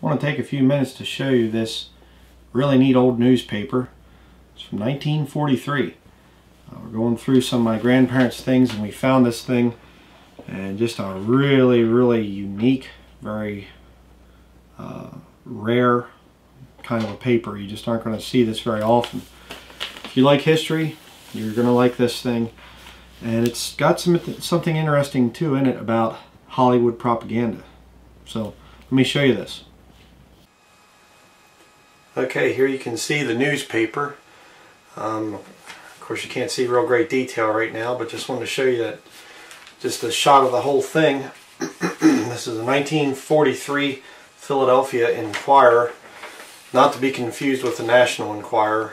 I want to take a few minutes to show you this really neat old newspaper. It's from 1943. We're going through some of my grandparents' things and we found this thing, and just a really unique, very rare kind of a paper. You just aren't going to see this very often. If you like history, you're going to like this thing, and it's got something interesting too in it about Hollywood propaganda. So let me show you this. Okay, here you can see the newspaper. Of course you can't see real great detail right now, but just wanted to show you that, just a shot of the whole thing. This is a 1943 Philadelphia Inquirer, not to be confused with the National Enquirer.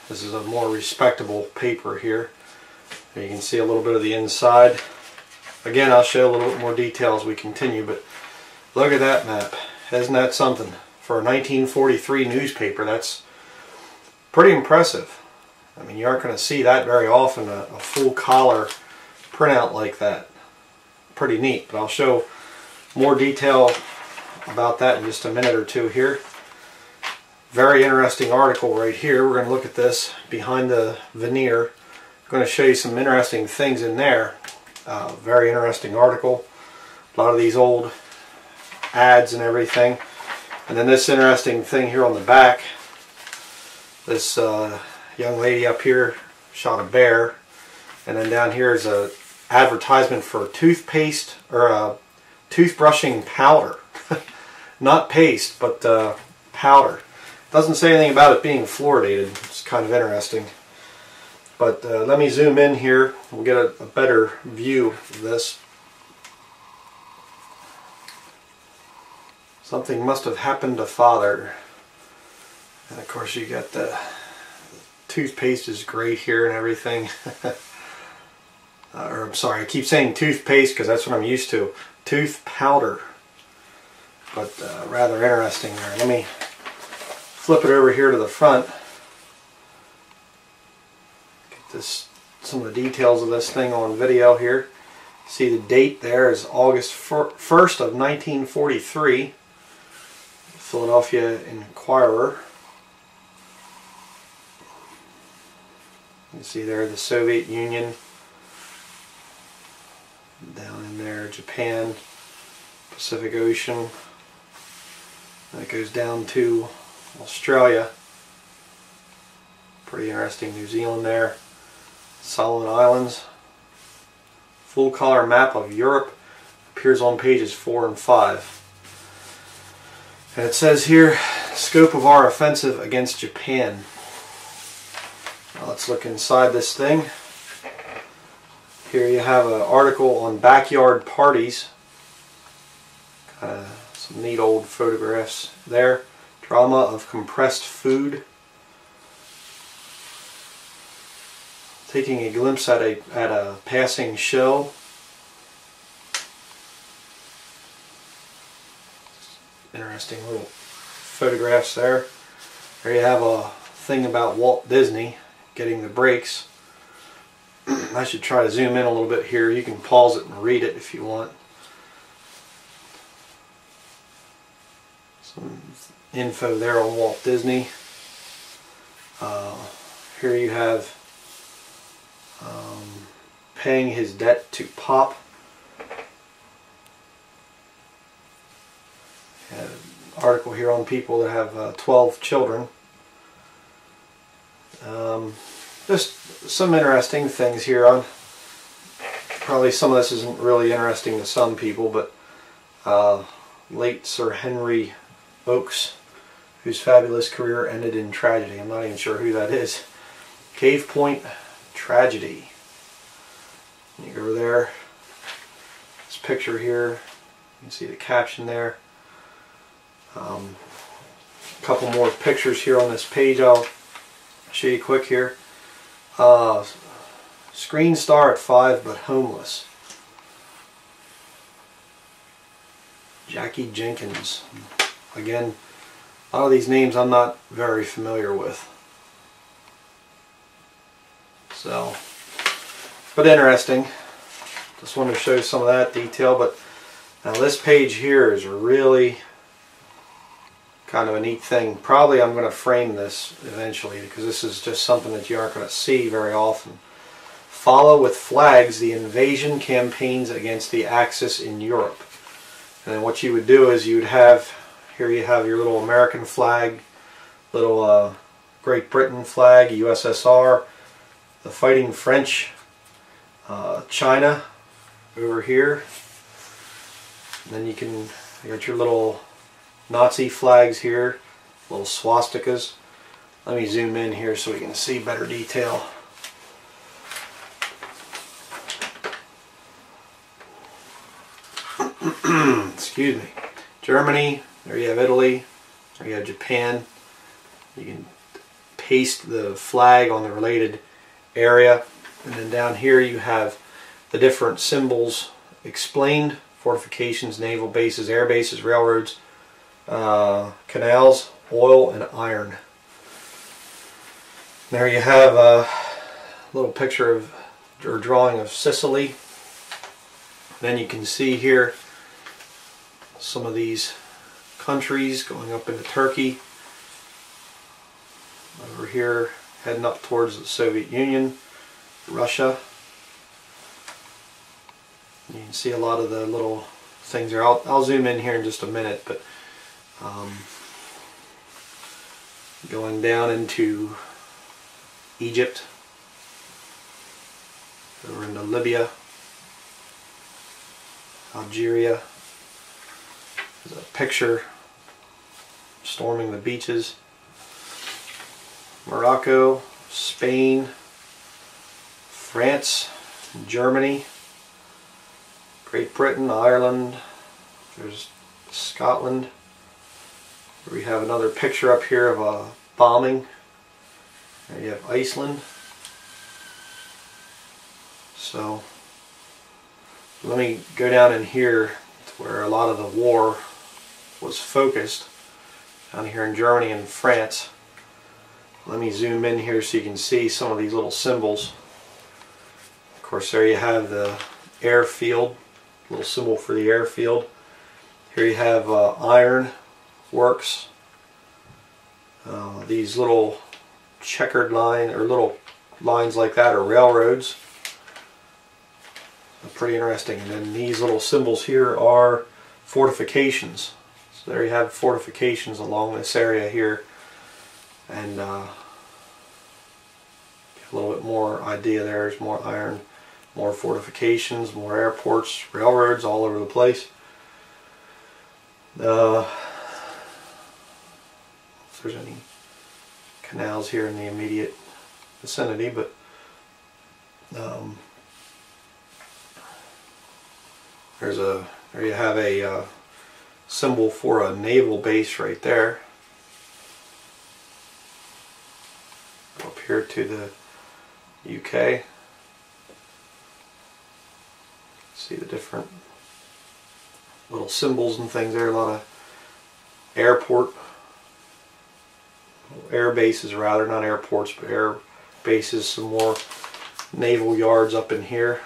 This is a more respectable paper here. You can see a little bit of the inside. Again, I'll show a little bit more detail as we continue, but look at that map. Isn't that something? For a 1943 newspaper, that's pretty impressive. I mean, you aren't going to see that very often, a full collar printout like that. Pretty neat, but I'll show more detail about that in just a minute or two here. Very interesting article right here. We're going to look at this behind the veneer. I'm going to show you some interesting things in there. Very interesting article. A lot of these old ads and everything. And then this interesting thing here on the back. This young lady up here shot a bear. And then down here is a advertisement for toothpaste, or toothbrushing powder. Not paste, but powder. Doesn't say anything about it being fluoridated. It's kind of interesting. But let me zoom in here. We'll get a better view of this. Something must have happened to Father. And of course you got the toothpaste is great here and everything. Or I'm sorry, I keep saying toothpaste because that's what I'm used to. Tooth powder. But rather interesting there. Let me flip it over here to the front. Get this, some of the details of this thing on video here. See the date there is August 1st of 1943. Philadelphia Inquirer. You can see there the Soviet Union. Down in there, Japan, Pacific Ocean. That goes down to Australia. Pretty interesting. New Zealand there. Solomon Islands. Full color map of Europe appears on pages 4 and 5. And it says here, scope of our offensive against Japan. Now let's look inside this thing. Here you have an article on backyard parties. Some neat old photographs there. Drama of compressed food. Taking a glimpse at a passing show. Interesting little photographs there. There you have a thing about Walt Disney getting the breaks. I should try to zoom in a little bit here. You can pause it and read it if you want. Some info there on Walt Disney. Here you have paying his debt to Pop. Article here on people that have 12 children. Just some interesting things here. Probably some of this isn't really interesting to some people, but late Sir Henry Oakes, whose fabulous career ended in tragedy. I'm not even sure who that is. Cave Point tragedy. You go over there. This picture here. You can see the caption there. A couple more pictures here on this page I'll show you quick here. Screen star at 5 but homeless. Jackie Jenkins. Again, a lot of these names I'm not very familiar with. So, but interesting. Just wanted to show you some of that detail. But now this page here is really kind of a neat thing. Probably I'm going to frame this eventually, because this is just something that you aren't going to see very often. Follow with flags the invasion campaigns against the Axis in Europe. And then what you would do is you'd have, here you have your little American flag, little Great Britain flag, USSR, the fighting French, China over here. And then you got your little Nazi flags here, little swastikas. Let me zoom in here so we can see better detail. Excuse me. Germany, there you have Italy, there you have Japan. You can paste the flag on the related area. And then down here you have the different symbols explained: fortifications, naval bases, air bases, railroads, canals, oil, and iron. There you have a little picture of, or drawing of, Sicily. Then you can see here some of these countries going up into Turkey. Over here, heading up towards the Soviet Union, Russia. You can see a lot of the little things there. I'll zoom in here in just a minute, but going down into Egypt, over into Libya, Algeria. There's a picture storming the beaches. Morocco, Spain, France, Germany, Great Britain, Ireland, there's Scotland. We have another picture up here of a bombing. There you have Iceland. So let me go down in here to where a lot of the war was focused, down here in Germany and France. Let me zoom in here so you can see some of these little symbols. Of course, there you have the airfield, little symbol for the airfield. Here you have iron works. These little checkered line, or little lines like that, are railroads. Pretty interesting. And then these little symbols here are fortifications. So there you have fortifications along this area here. And a little bit more idea there. There's more iron, more fortifications, more airports, railroads all over the place. If there's any canals here in the immediate vicinity, but there you have a symbol for a naval base right there. Up here to the UK. See the different little symbols and things there. A lot of airport, air bases rather, not airports, but air bases. Some more naval yards up in here.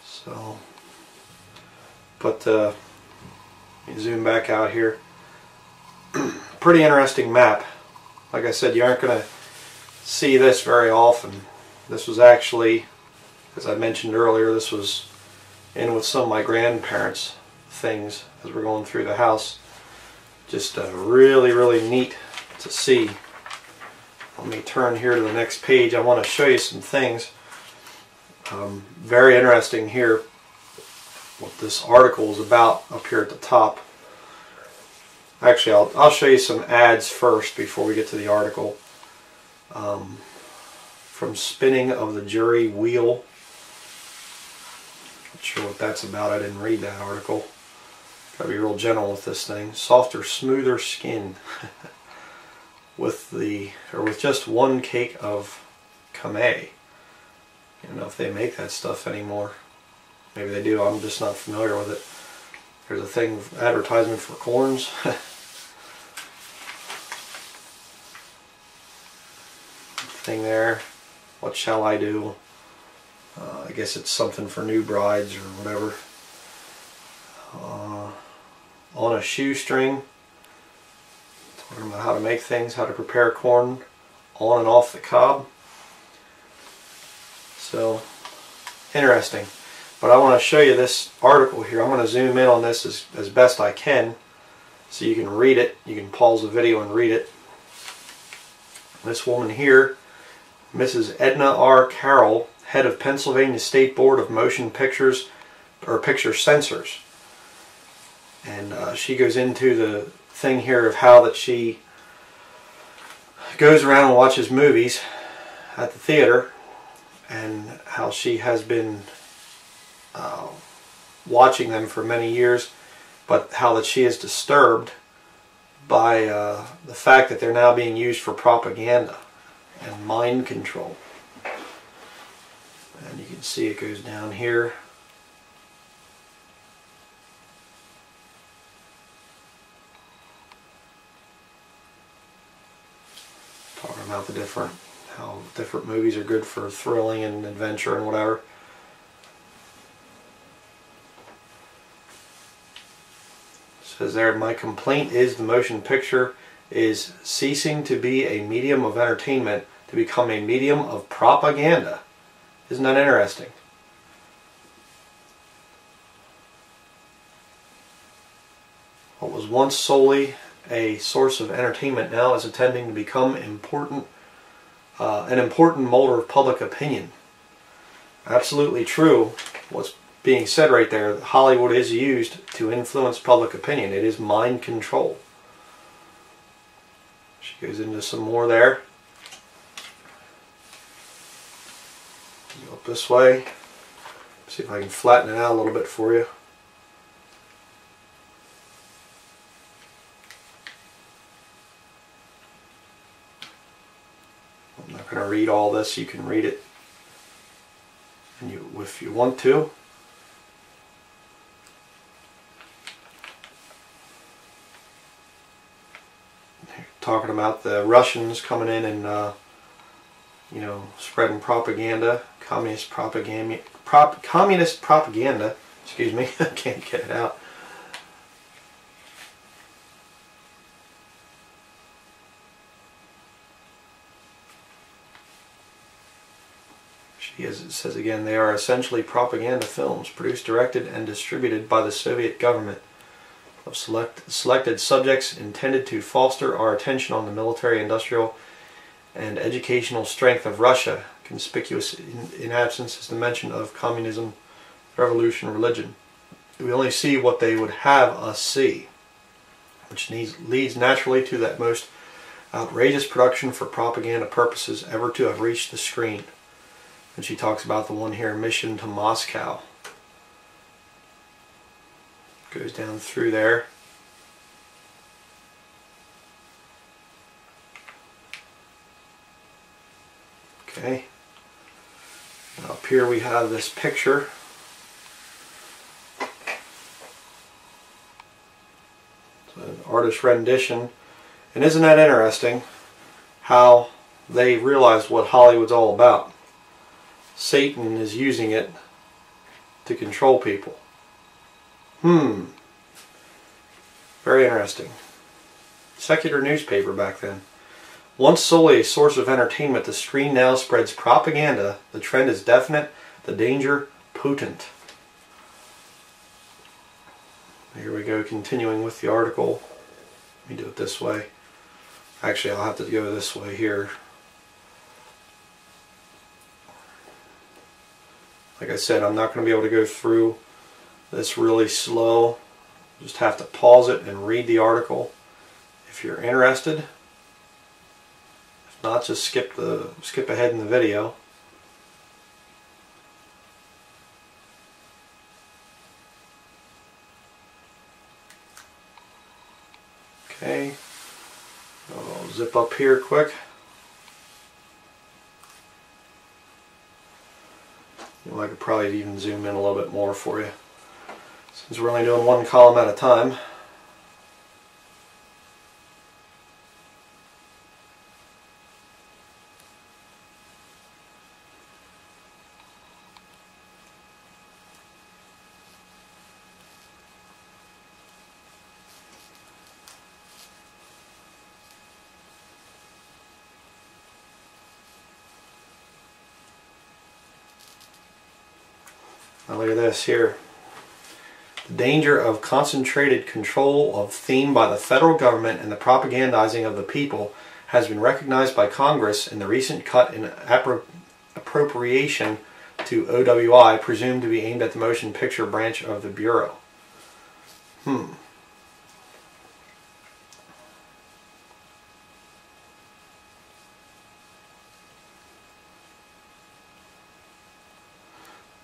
So, but you zoom back out here. Pretty interesting map. Like I said, you aren't going to see this very often. This was actually, as I mentioned earlier, this was in with some of my grandparents' things as we're going through the house. Just really, really neat to see. Let me turn here to the next page. I want to show you some things. Very interesting here what this article is about up here at the top. Actually, I'll show you some ads first before we get to the article. From Spinning of the Jury Wheel. Not sure what that's about. I didn't read that article. Gotta be real gentle with this thing. Softer, smoother skin with just one cake of Kamei. I don't know if they make that stuff anymore. Maybe they do. I'm just not familiar with it. There's a thing, advertisement for corns. Thing there. What shall I do? I guess it's something for new brides or whatever. on a shoestring, talking about how to make things, how to prepare corn on and off the cob. So interesting. But I want to show you this article here. I'm going to zoom in on this as best I can so you can read it. You can pause the video and read it. This woman here, Mrs. Edna R. Carroll, head of Pennsylvania State Board of Motion Pictures or Picture Censors. And she goes into the thing here of how that she goes around and watches movies at the theater, and how she has been watching them for many years, but how that she is disturbed by the fact that they're now being used for propaganda and mind control. And you can see it goes down here. Talking about how different movies are good for thrilling and adventure and whatever. It says there, my complaint is the motion picture is ceasing to be a medium of entertainment to become a medium of propaganda. Isn't that interesting? What was once solely a source of entertainment now is intending to become an important molder of public opinion. Absolutely true. What's being said right there, Hollywood is used to influence public opinion. It is mind control. She goes into some more there. Go up this way. See if I can flatten it out a little bit for you. I'm not going to read all this. You can read it, and if you want to. Talking about the Russians coming in and spreading propaganda, communist propaganda. Excuse me, I can't get it out. It says again, they are essentially propaganda films produced, directed, and distributed by the Soviet government of selected subjects intended to foster our attention on the military, industrial, and educational strength of Russia. Conspicuous in absence is the mention of communism, revolution, religion. We only see what they would have us see, which leads naturally to that most outrageous production for propaganda purposes ever to have reached the screen. And she talks about the one here, Mission to Moscow. Goes down through there. Okay. Now up here we have this picture. It's an artist's rendition. And isn't that interesting how they realized what Hollywood's all about? Satan is using it to control people. Very interesting. Secular newspaper back then. Once solely a source of entertainment, the screen now spreads propaganda. The trend is definite, the danger potent. Here we go, continuing with the article. Let me do it this way. Actually, I'll have to go this way here. Like I said, I'm not going to be able to go through this really slow. Just have to pause it and read the article if you're interested. If not, just skip ahead in the video. Okay, I'll zip up here quick. I could probably even zoom in a little bit more for you, since we're only doing one column at a time. Now look at this here. The danger of concentrated control of theme by the federal government and the propagandizing of the people has been recognized by Congress in the recent cut in appropriation to OWI, presumed to be aimed at the motion picture branch of the Bureau.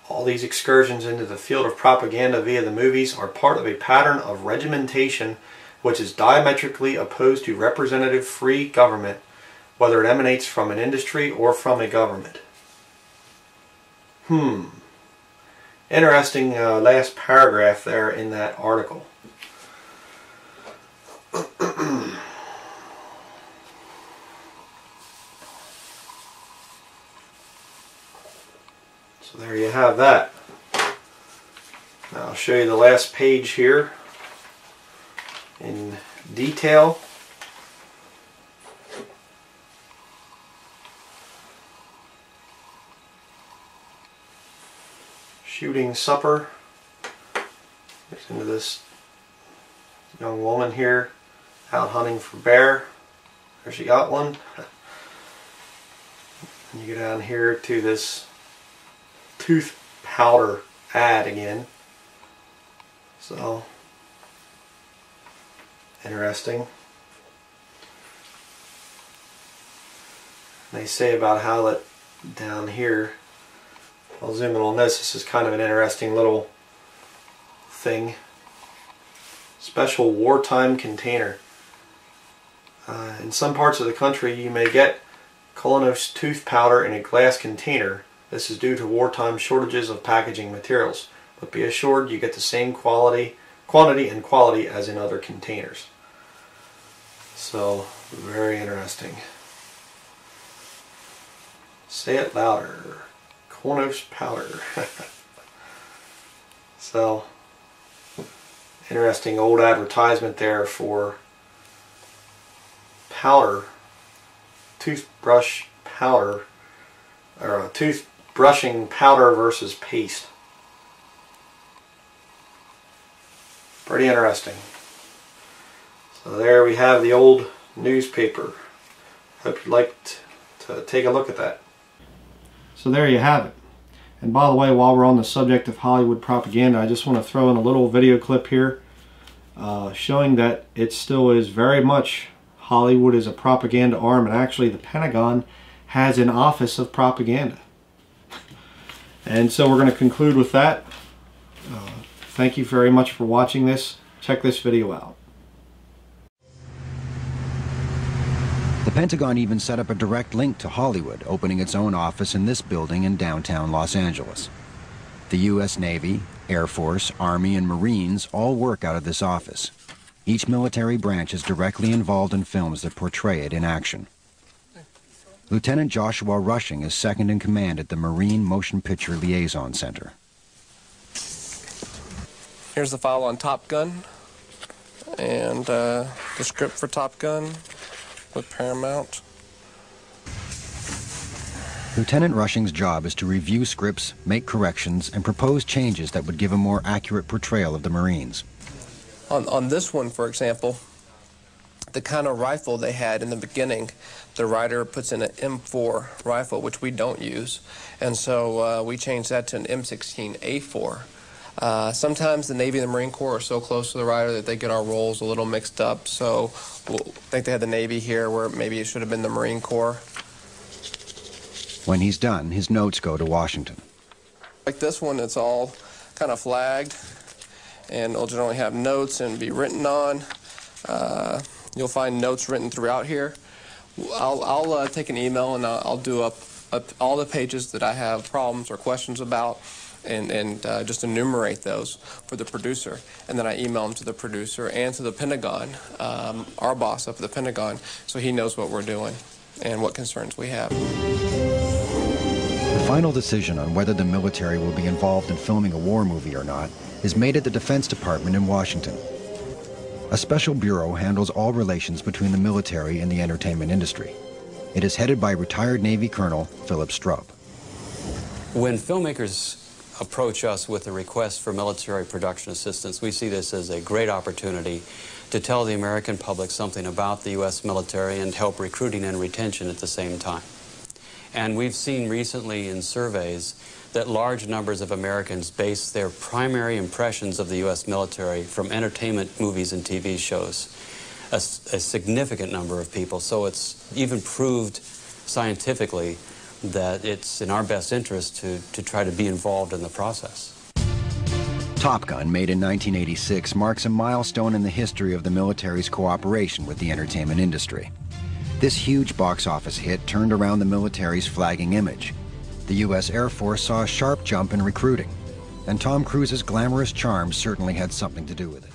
All these excursions into the field of propaganda via the movies are part of a pattern of regimentation which is diametrically opposed to representative free government, whether it emanates from an industry or from a government. Interesting last paragraph there in that article. So there you have that. Now I'll show you the last page here in detail. Shooting supper. Listen to this young woman here out hunting for bear. There she got one. And you go down here to this tooth powder ad again. So interesting. They say about how that down here, I'll zoom in on this. This is kind of an interesting little thing. Special wartime container. In some parts of the country you may get Colonos tooth powder in a glass container. This is due to wartime shortages of packaging materials, but be assured you get the same quantity and quality as in other containers. So, very interesting. Say it louder. Colonos powder. So, interesting old advertisement there for powder, toothbrush powder, or toothbrushing powder versus paste. Pretty interesting. So there we have the old newspaper. Hope you liked to take a look at that. So there you have it. And by the way, while we're on the subject of Hollywood propaganda, I just want to throw in a little video clip here showing that it still is very much Hollywood is a propaganda arm, and actually the Pentagon has an office of propaganda. And so we're going to conclude with that. Thank you very much for watching this. Check this video out. The Pentagon even set up a direct link to Hollywood, opening its own office in this building in downtown Los Angeles. The U.S. Navy, Air Force, Army, and Marines all work out of this office. Each military branch is directly involved in films that portray it in action. Lieutenant Joshua Rushing is second in command at the Marine Motion Picture Liaison Center. Here's the file on Top Gun and the script for Top Gun with Paramount. Lieutenant Rushing's job is to review scripts, make corrections, and propose changes that would give a more accurate portrayal of the Marines. On this one, for example, the kind of rifle they had in the beginning, the writer puts in an M4 rifle, which we don't use, and so we changed that to an M16A4. Sometimes the Navy and the Marine Corps are so close to the writer that they get our roles a little mixed up, so I think they had the Navy here where maybe it should have been the Marine Corps. When he's done, his notes go to Washington. Like this one, it's all kind of flagged, and it'll generally have notes and be written on. You'll find notes written throughout here. I'll take an email and I'll do up all the pages that I have problems or questions about, and just enumerate those for the producer, and then I email them to the producer and to the Pentagon, our boss up at the Pentagon, so he knows what we're doing and what concerns we have. The final decision on whether the military will be involved in filming a war movie or not is made at the Defense Department in Washington. A special bureau handles all relations between the military and the entertainment industry. It is headed by retired Navy Colonel Philip Strupp. When filmmakers approach us with a request for military production assistance. We see this as a great opportunity to tell the American public something about the U.S. military and help recruiting and retention at the same time. And we've seen recently in surveys that large numbers of Americans base their primary impressions of the U.S. military from entertainment movies and TV shows. A significant number of people. So it's even proved scientifically that it's in our best interest to try to be involved in the process. Top Gun, made in 1986, marks a milestone in the history of the military's cooperation with the entertainment industry. This huge box office hit turned around the military's flagging image. The U.S. Air Force saw a sharp jump in recruiting, and Tom Cruise's glamorous charm certainly had something to do with it.